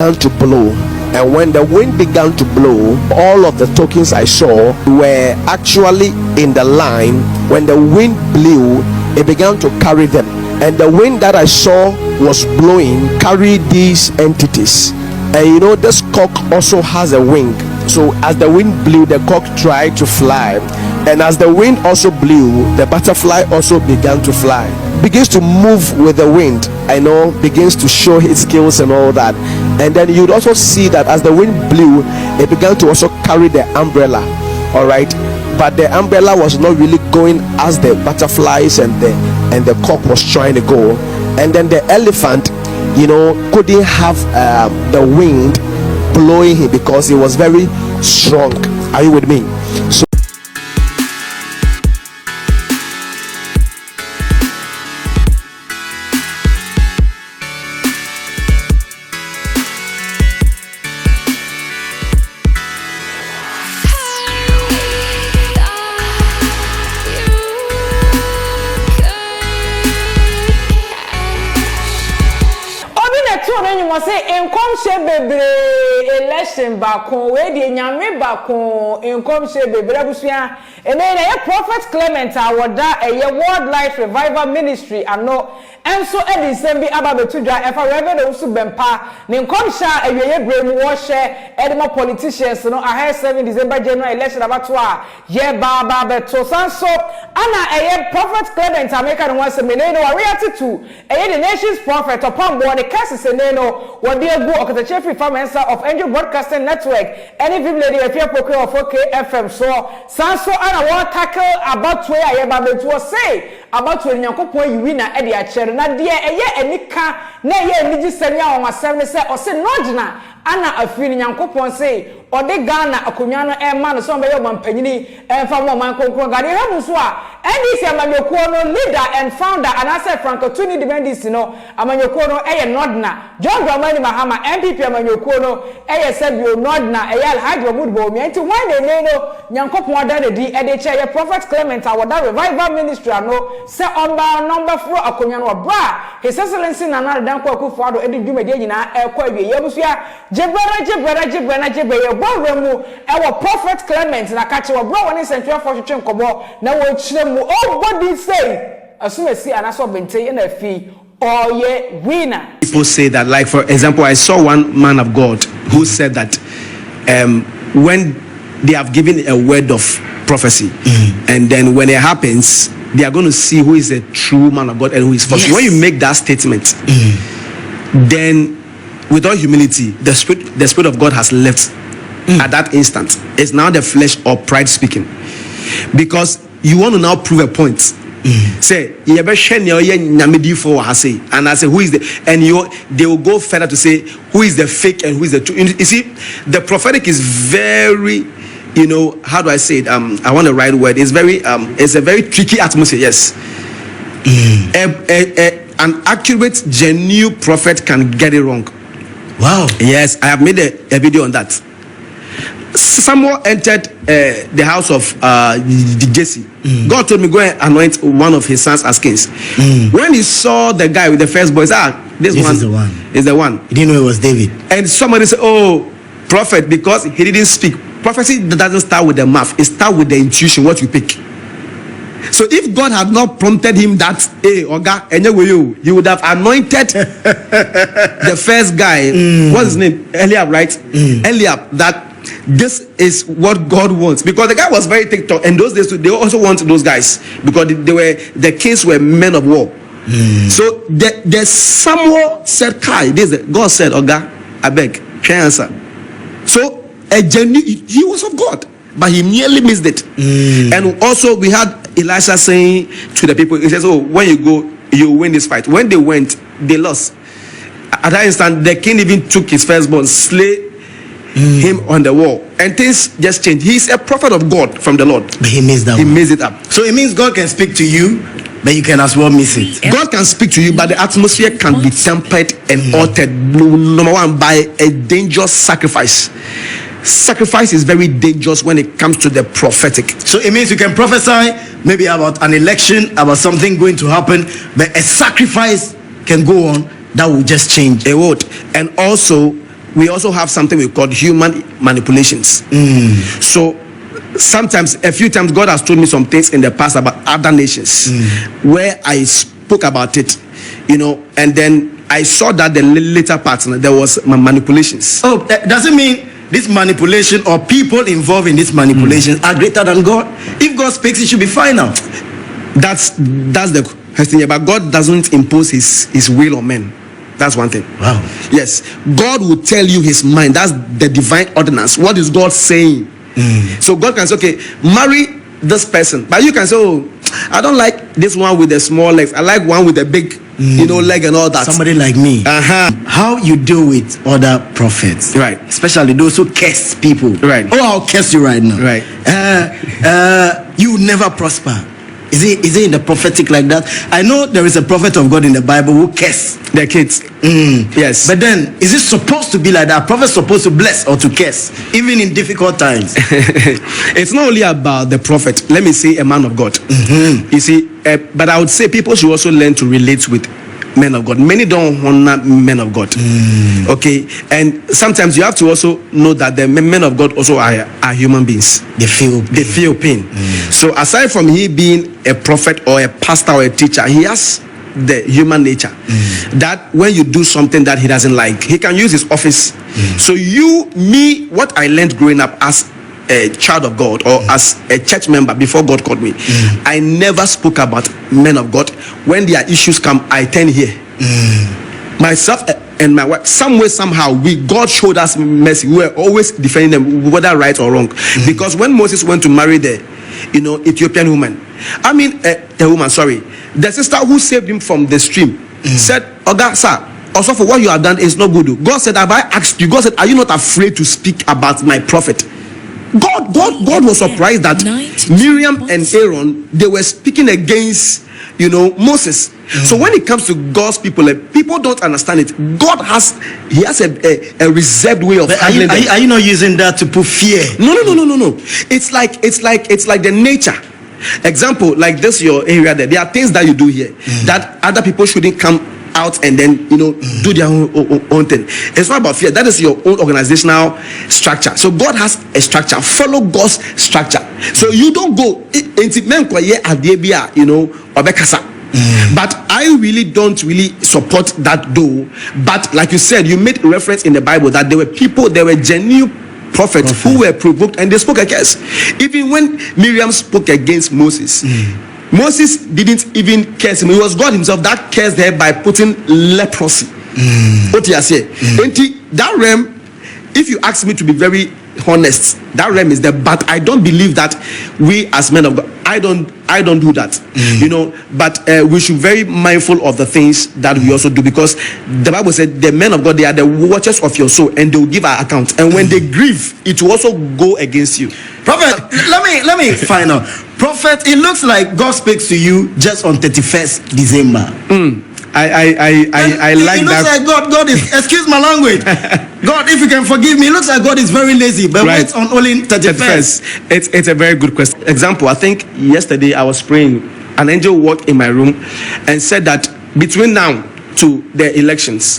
began to blow. And when the wind began to blow, all of the tokens I saw were actually in the line. When the wind blew, it began to carry them. And the wind that I saw was blowing carried these entities. And you know, this cock also has a wing. So as the wind blew, the cock tried to fly. And as the wind also blew, the butterfly also began to fly. Begins to move with the wind, I know, begins to show his skills and all that. And then you'd also see that as the wind blew, it began to also carry the umbrella. All right, but the umbrella was not really going as the butterflies and the cock was trying to go. And then the elephant, you know, couldn't have the wind blowing him because it was very strong. Are you with me? So election bakon we de nyame bakon enkom she bebre busua ene na ye prophet Clement awoda eye World Life Revival Ministry ano enso edisem bi aba betudwa efa Reverend Owusu Bempah ne enkom sha awieye bremu wo hye edema politicians no ahe 7 December general election abato a ye baba beto sanso ana eye prophet Clement ameka no wase meneno wa reatitu eye the nation's prophet Opambour ne Curs3 seneno wodi egu okatache free family of Angel Broadcasting Network any people lady if you program of FM so sanso ana wa tackle about where aye baba beto say about where nyankopon yiwi na e de a chere na de eye enika na eye enigi semi a won asem ne se o se nodna ana afiri nyankopon say ode Ghana akonwa no e ma no so be yo mampanyini emfa mo man konkron gade hamu so a ndc amanyekuo no leader and founder anase Franco Tuni Demendis no amanyekuo no eye nodna John Dramani Mahama MPP amanyekuo no eye Sabio nodna eye Alhaji Mahmoud Bomi enti wan ne no nyankopon ada ne di e de che ye prophet Clement awoda revival ministry no se omba number 4 akonwa no bra his excellency Nana Dankwa Akufo-Addo edi dwumade nyina e kwa wie yebusua jebera Boremu ewo prophet Clement na kache wo bro woni central for twetwe nkobo na wo chire mu body say asumesi anaso bente na afi oye winner. People say that, like for example, I saw one man of God who said that when they have given a word of prophecy and then when it happens they are going to see who is a true man of God and who is false. Yes. When you make that statement then with all humility the spirit of God has left at that instant. It's now the flesh or pride speaking, because you want to now prove a point. Say and I say who is the, and they will go further to say who is the fake and who is the true. You see, the prophetic is very, you know, how do I say it? I want the right word. It's very it's a very tricky atmosphere. Yes. An accurate, genuine prophet can get it wrong. Wow. Yes, I have made a video on that. Someone entered the house of Jesse. God told me go and anoint one of his sons as kings. When he saw the guy with the first boy, this one is the one. He didn't know it was David. And somebody said, "Oh, prophet," because he didn't speak. Prophecy doesn't start with the mouth; it starts with the intuition, what you pick. So if God had not prompted him that, hey, Oga, you would have anointed the first guy. What's his name? Eliab, right? Eliab. That this is what God wants, because the guy was very TikTok, and those days they also want those guys because the kings were men of war. So the Samuel said, "Kai, God said, Oga, I beg, can answer." So he was of God, but he nearly missed it. And also we had Elisha saying to the people, he says, "Oh, when you go, you win this fight." When they went, they lost. At that instant, the king even took his firstborn, slay him on the wall, and things just changed. He's a prophet of God from the Lord, but he missed that. He missed it up. So it means God can speak to you, but you can as well miss it. God can speak to you, but the atmosphere can be tempered and altered. Number one, by a dangerous sacrifice. Sacrifice is very dangerous when it comes to the prophetic. So it means you can prophesy maybe about an election, about something going to happen, but a sacrifice can go on that will just change. It would. And also we also have something we call human manipulations. So sometimes, a few times, God has told me some things in the past about other nations where I spoke about it, and then I saw that the later part there was manipulations. Oh, does it mean this manipulation or people involved in this manipulation are greater than God? If God speaks, it should be final. That's the question. But God doesn't impose his will on men. That's one thing. Wow. Yes, God will tell you his mind. That's the divine ordinance. What is God saying? So God can say, okay, marry this person, but you can say, oh, I don't like this one with the small legs. I like one with the big, leg and all that. Somebody like me. How you deal with other prophets, right? Especially those who curse people, right? Oh, I'll curse you right now, right? You will never prosper. Is it in the prophetic like that? I know there is a prophet of God in the Bible who curse their kids. Yes. But then, is it supposed to be like that? Prophet supposed to bless or to curse, even in difficult times? It's not only about the prophet. Let me say a man of God. You see, but I would say people should also learn to relate with men of God. Many don't honor men of God. Okay, and sometimes you have to also know that the men of God also are human beings. They feel pain. So aside from he being a prophet or a pastor or a teacher, he has the human nature that when you do something that he doesn't like, he can use his office. So what I learned growing up as a child of God or as a church member before God called me, I never spoke about men of God. When their issues come, I turn here. Myself and my wife, some way, somehow, God showed us mercy. We were always defending them, whether right or wrong. Because when Moses went to marry the Ethiopian woman, the sister who saved him from the stream said, Oga, sir, also for what you have done is not good. God said, have I asked you? God said, are you not afraid to speak about my prophet? God was surprised that Miriam and Aaron, they were speaking against Moses. So when it comes to God's people, people don't understand it. God has a reserved way of handling them. Are you not using that to put fear? No. It's like the nature. Example, like this your area there are things that you do here that other people shouldn't come out and then do their own thing. It's not about fear. That is your own organizational structure. So God has a structure. Follow God's structure. So you don't go but I really don't support that though. But like you said, you made reference in the Bible that there were genuine prophets who were provoked and they spoke against. Even when Miriam spoke against Moses, Moses didn't even curse him. It was God himself that cursed her by putting leprosy. What you say? That realm, if you ask me to be very honest, that realm is there. But I don't believe that we as men of God, I don't do that. But we should be very mindful of the things that we also do, because the Bible said the men of God, they are the watchers of your soul and they will give an account. And when they grieve, it will also go against you. Prophet, let me find out. Prophet, it looks like God speaks to you just on 31st December. I like that. It looks like God is, excuse my language, God, if you can forgive me, it looks like God is very lazy, but right. Wait on only 31st. It's a very good question. Example, I think yesterday I was praying, an angel walked in my room and said that between now to the elections,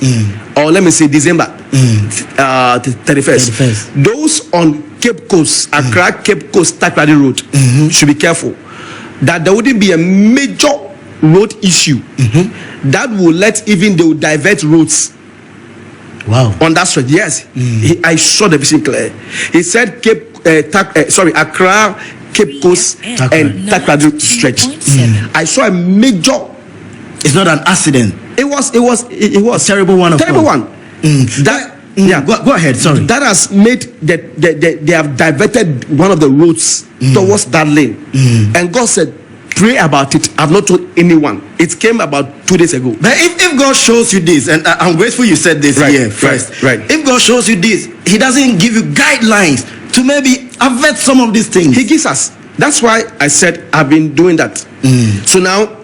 or let me say December 31st, those on Cape Coast, Accra Cape Coast Takrady Road, should be careful that there wouldn't be a major road issue that will let even they will divert roads. Wow. On that stretch, yes. I saw the vision clear. He said Accra Cape Coast and Takrady stretch. I saw a major. It's not an accident. It was a terrible one. Terrible one. Go ahead. Sorry. That has made they have diverted one of the roads towards that lane, and God said, "Pray about it. I've not told anyone. It came about 2 days ago." But if God shows you this, and I'm grateful you said this here first. Right. If God shows you this, He doesn't give you guidelines to maybe avert some of these things. He gives us. That's why I said I've been doing that. So now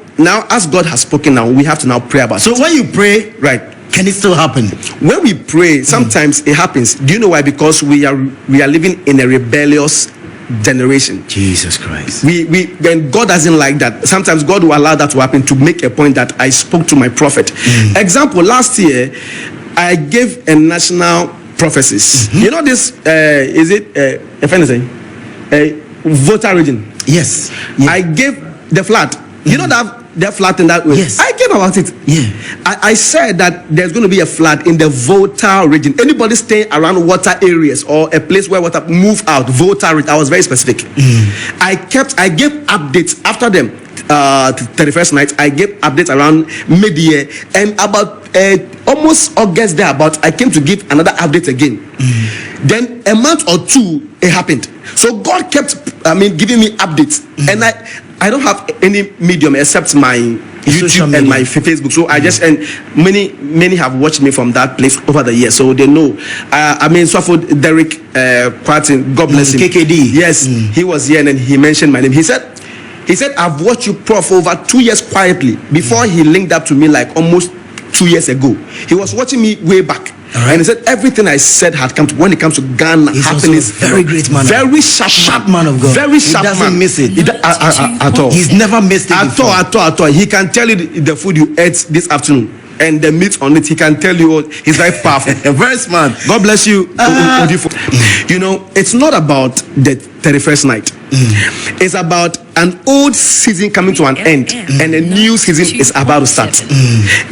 as God has spoken, now we have to now pray about it. So when you pray, right, can it still happen? When we pray, sometimes it happens. Do you know why? Because we are living in a rebellious generation. Jesus Christ. When God doesn't like that, sometimes God will allow that to happen to make a point that I spoke to my prophet. Example, last year I gave a national prophecies. You know this? Is it if anything, voter region? Yes. I gave the flood. You know that flood in that way. Yes. I gave about it. Yeah. I said that there's going to be a flood in the voter region. Anybody staying around water areas or a place where water move out, voter region. I was very specific. I gave updates after them. 31st night, I gave updates around mid-year, and about almost August thereabout, I came to give another update again. Then a month or two, it happened. So God kept, giving me updates, and I don't have any medium except my YouTube and my Facebook. So I just, and many have watched me from that place over the years, so they know. So Derek Quartin, God bless him. KKD. Yes, he was here and then he mentioned my name. He said, I've watched you, Prof, over 2 years quietly. Before he linked up to me like almost 2 years ago. He was watching me way back. Right. And he said everything I said had come to, when it comes to Ghana, he's happiness. Very great man. Very sharp man of God. Very sharp man. He doesn't miss it. At all. He's never missed it at all. He can tell you the food you ate this afternoon and the meat on it. He can tell you. He's very powerful. Very smart. God bless you. You know, it's not about the 31st night. It's about an old season coming to an end, and a new season is about to start.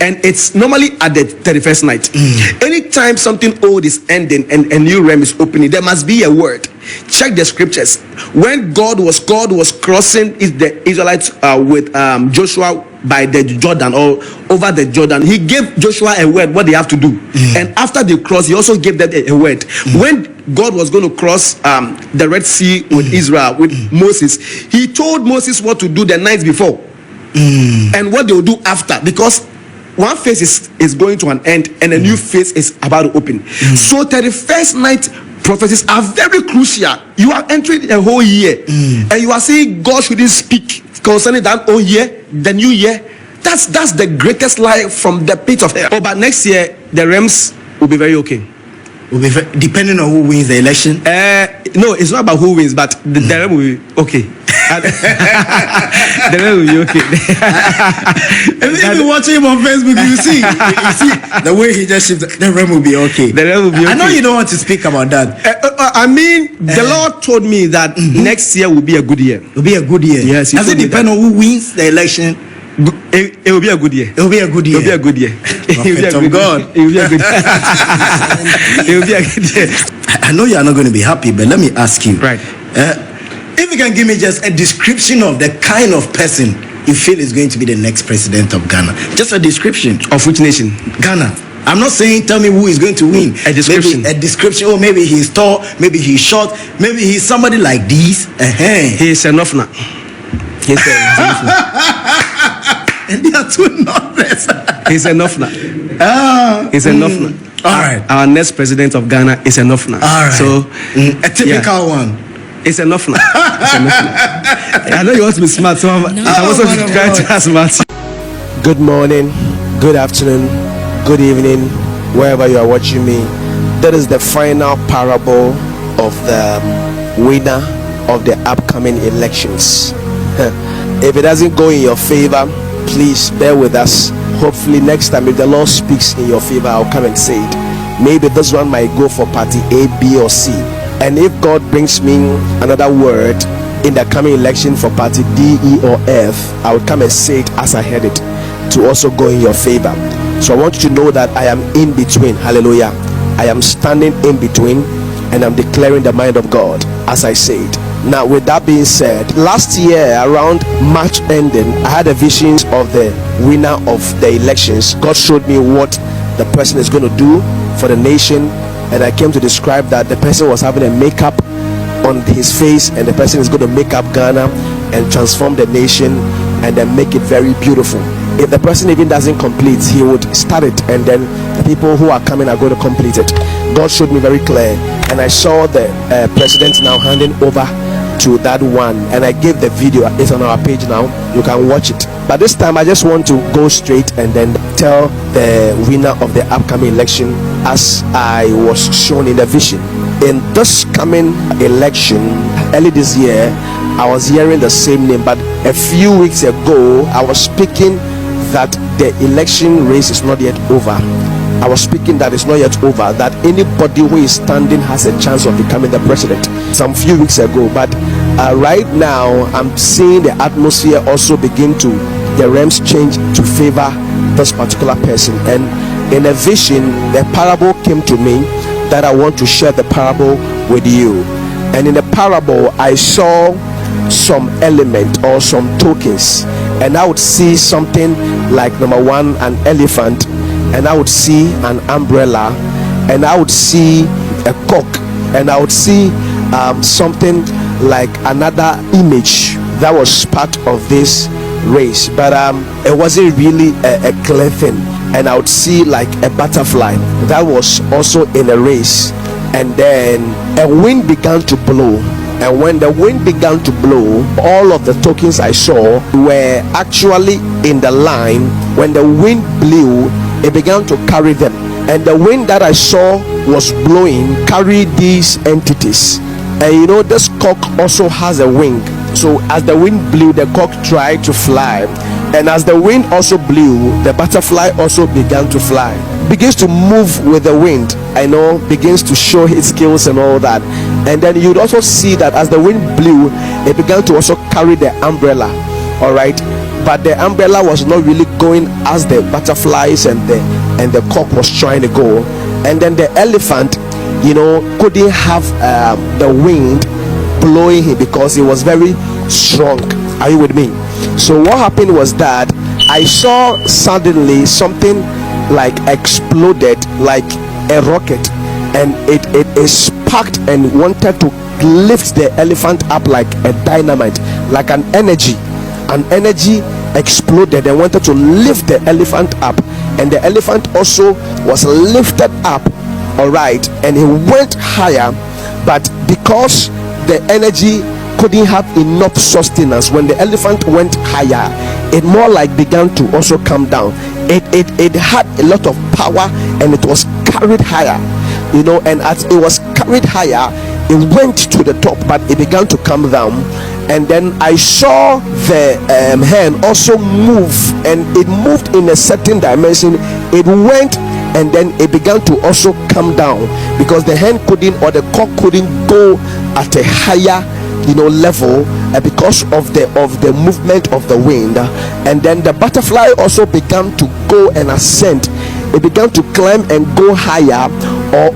And it's normally at the 31st night. Anytime something old is ending and a new realm is opening, there must be a word. Check the scriptures. When God was crossing the Israelites with Joshua by the Jordan, or over the Jordan, he gave Joshua a word what they have to do. And after they crossed, he also gave them a word. When God was going to cross the Red Sea with Israel, with Moses, he told Moses what to do the night before and what they will do after, because one phase is going to an end and a new phase is about to open. So 31st night prophecies are very crucial. You are entering a whole year and you are saying God shouldn't speak concerning that whole year, the new year. That's the greatest lie from the pit of hell. But next year the realms will be very okay. Depending on who wins the election. No, it's not about who wins, but the realm will be okay. The realm will be okay. If you watch him on Facebook, you see the way he just shifted. The realm will be okay. The realm will be okay. I know you don't want to speak about that. The Lord told me that next year will be a good year. It will be a good year. Yes. Does it depend on who wins the election? It will be a good year. It will be a good year. It will be a good year. It will be a good God. It will be a good year. It will be a good year. I know you are not going to be happy, but let me ask you. Right. If you can give me just a description of the kind of person you feel is going to be the next president of Ghana. Just a description. Of which nation? Ghana. I'm not saying tell me who is going to win. A description. Maybe a description. Oh, maybe he's tall. Maybe he's short. Maybe he's somebody like this. He is enough now. And they are two numbers. He's enough now. He's enough now. All right. Our next president of Ghana is enough now. All right. So a typical one. It's enough now. It's enough now. I know you want to be smart, so I'm also trying to ask smart. Good morning, good afternoon, good evening, wherever you are watching me. That is the final parable of the winner of the upcoming elections. If it doesn't go in your favor, please bear with us. Hopefully next time, if the Lord speaks in your favor, I'll come and say it. Maybe this one might go for party A, B, or C. And if God brings me another word in the coming election for party D, E, or F, I will come and say it as I heard it, to also go in your favor. So I want you to know that I am in between. Hallelujah. I am standing in between, and I'm declaring the mind of God as I say it. Now, with that being said, last year around March ending, I had a vision of the winner of the elections. God showed me what the person is going to do for the nation, and I came to describe that the person was having a makeup on his face, and the person is going to make up Ghana and transform the nation and then make it very beautiful. If the person even doesn't complete, he would start it, and then the people who are coming are going to complete it. God showed me very clear, and I saw the president now handing over to that one, and I gave the video. It's on our page now, you can watch it. But this time I just want to go straight and then tell the winner of the upcoming election as I was shown in the vision. In this coming election early this year, I was hearing the same name, but a few weeks ago I was speaking that the election race is not yet over. I was speaking that it's not yet over, that anybody who is standing has a chance of becoming the president some few weeks ago. But right now I'm seeing the atmosphere also begin to, the realms change to favor this particular person. And in a vision, the parable came to me that I want to share the parable with you. And in the parable, I saw some element or some tokens, and I would see something like, number one, an elephant, and I would see an umbrella, and I would see a cock, and I would see something like another image that was part of this race, but it wasn't really a clear thing. And I would see like a butterfly that was also in a race, and then a wind began to blow. And when the wind began to blow, all of the tokens I saw were actually in the line. When the wind blew, it began to carry them, and the wind that I saw was blowing carried these entities. And you know, this cock also has a wing. So as the wind blew, the cock tried to fly, and as the wind also blew, the butterfly also began to fly, begins to move with the wind, I know, begins to show his skills and all that. And then you'd also see that as the wind blew, it began to also carry the umbrella. All right, but the umbrella was not really going as the butterflies and the cock was trying to go. And then the elephant, you know, couldn't have the wind blowing him because it was very strong. Are you with me? So what happened was that I saw suddenly something like exploded like a rocket, and it sparked and wanted to lift the elephant up like a dynamite, like an energy exploded and wanted to lift the elephant up, and the elephant also was lifted up. All right, and he went higher, but because the energy couldn't have enough sustenance, when the elephant went higher, it more like began to also come down. It had a lot of power, and it was carried higher, you know. And as it was carried higher, it went to the top, but it began to come down. And then I saw the hand also move, and it moved in a certain dimension. It went, and then it began to also come down, because the hen couldn't, or the cock couldn't go at a higher, you know, level, because of the movement of the wind. And then the butterfly also began to go and ascend. It began to climb and go higher,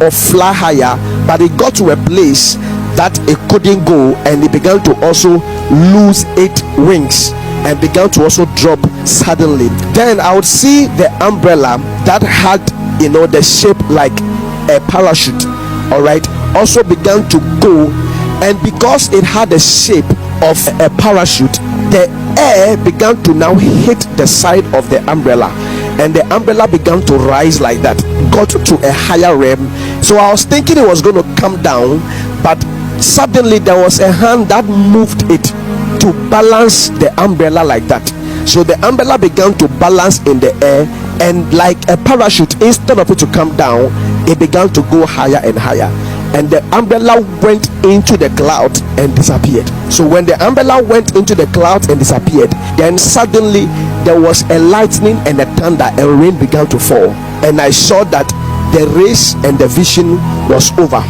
or fly higher, but it got to a place that it couldn't go, and it began to also lose its wings and began to also drop suddenly. Then I would see the umbrella that had, you know, the shape like a parachute, all right, also began to go. And because it had the shape of a parachute, the air began to now hit the side of the umbrella, and the umbrella began to rise like that, got to a higher realm. So I was thinking it was going to come down, but suddenly there was a hand that moved it to balance the umbrella like that. So the umbrella began to balance in the air, and like a parachute, instead of it to come down, it began to go higher and higher, and the umbrella went into the cloud and disappeared. So when the umbrella went into the cloud and disappeared, then suddenly there was a lightning and a thunder, and rain began to fall. And I saw that the race and the vision was over,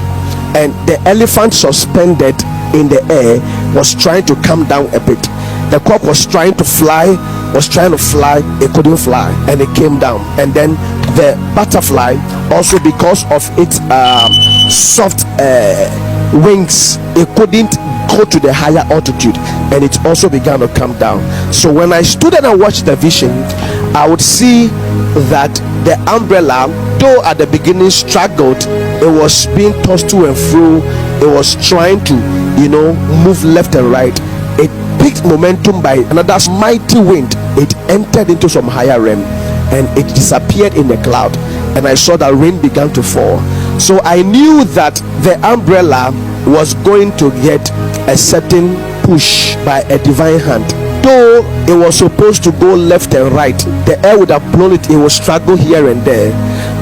and the elephant suspended in the air was trying to come down a bit. The cock was trying to fly, it couldn't fly, and it came down. And then the butterfly also, because of its soft wings, it couldn't go to the higher altitude, and it also began to come down. So when I stood and I watched the vision, I would see that the umbrella, though at the beginning struggled, it was being tossed to and fro, it was trying to, you know, move left and right. It picked momentum by another mighty wind. It entered into some higher realm, and it disappeared in the cloud, and I saw that rain began to fall. So I knew that the umbrella was going to get a certain push by a divine hand. Though it was supposed to go left and right, the air would have blown it, it would struggle here and there,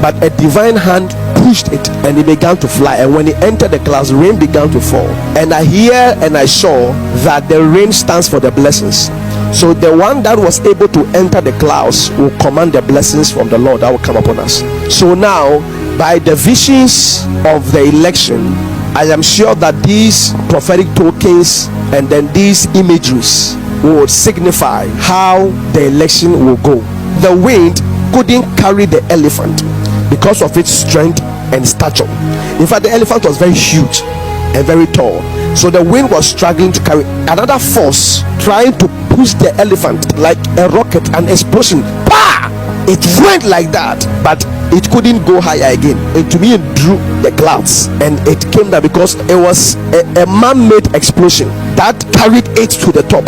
but a divine hand pushed it, and it began to fly. And when it entered the clouds, rain began to fall. And I hear and I saw that the rain stands for the blessings. So the one that was able to enter the clouds will command the blessings from the Lord that will come upon us. So now, by the visions of the election, I am sure that these prophetic tokens and then these imageries will signify how the election will go. The wind couldn't carry the elephant because of its strength and stature. In fact, the elephant was very huge and very tall, so the wind was struggling to carry. Another force trying to push the elephant like a rocket, an explosion. Bah! It went like that, but it couldn't go higher again. And to me, it drew the clouds and it came down because it was a man-made explosion that carried it to the top,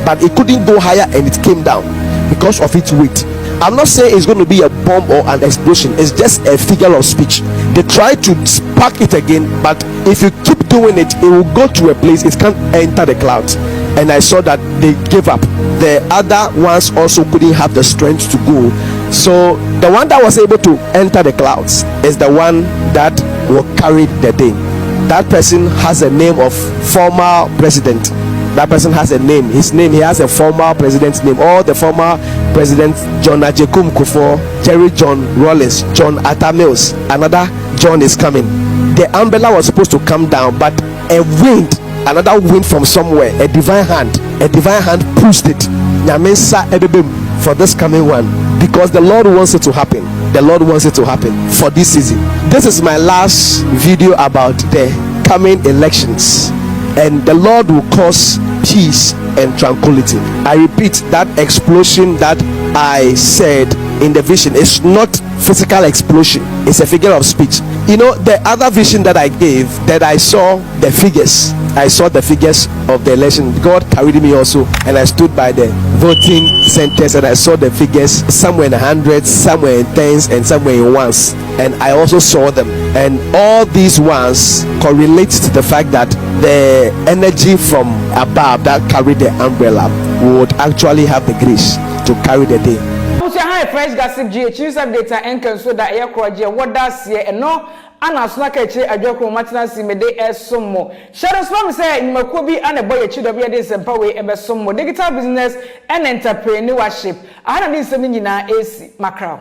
but it couldn't go higher and it came down because of its weight. I'm not saying it's going to be a bomb or an explosion. It's just a figure of speech. They try to spark it again, but if you keep doing it, it will go to a place it can't enter the clouds. And I saw that they gave up. The other ones also couldn't have the strength to go. So the one that was able to enter the clouds is the one that will carry the day. That person has a name of former president. That person has a name. His name, he has a former president's name. All the former presidents, John Ajekum Kufuor, Jerry John Rawlings, John Atta Mills, another John is coming. The umbrella was supposed to come down, but a wind, another wind from somewhere, a divine hand pushed it. Nyamensa ebebem for this coming one, because the Lord wants it to happen. The Lord wants it to happen for this season. This is my last video about the coming elections, and the Lord will cause peace and tranquility. I repeat, that explosion that I said in the vision is not physical explosion, it's a figure of speech. You know, the other vision that I gave, that I saw the figures of the election. God carried me also, and I stood by the voting centers and I saw the figures, somewhere in hundreds, somewhere in tens, and somewhere in ones, and I also saw them. And all these ones correlate to the fact that the energy from above that carried the umbrella would actually have the grace to carry the day. Fresh gossip GH data enkan so that air kroje what does here and no ana so ka kire adwako matenancy me dey esomo shadows from say nimako bi ana boy chido bi dey sempa we ebesomo digital business and entrepreneurship ahana dey nsem nyina esi makra.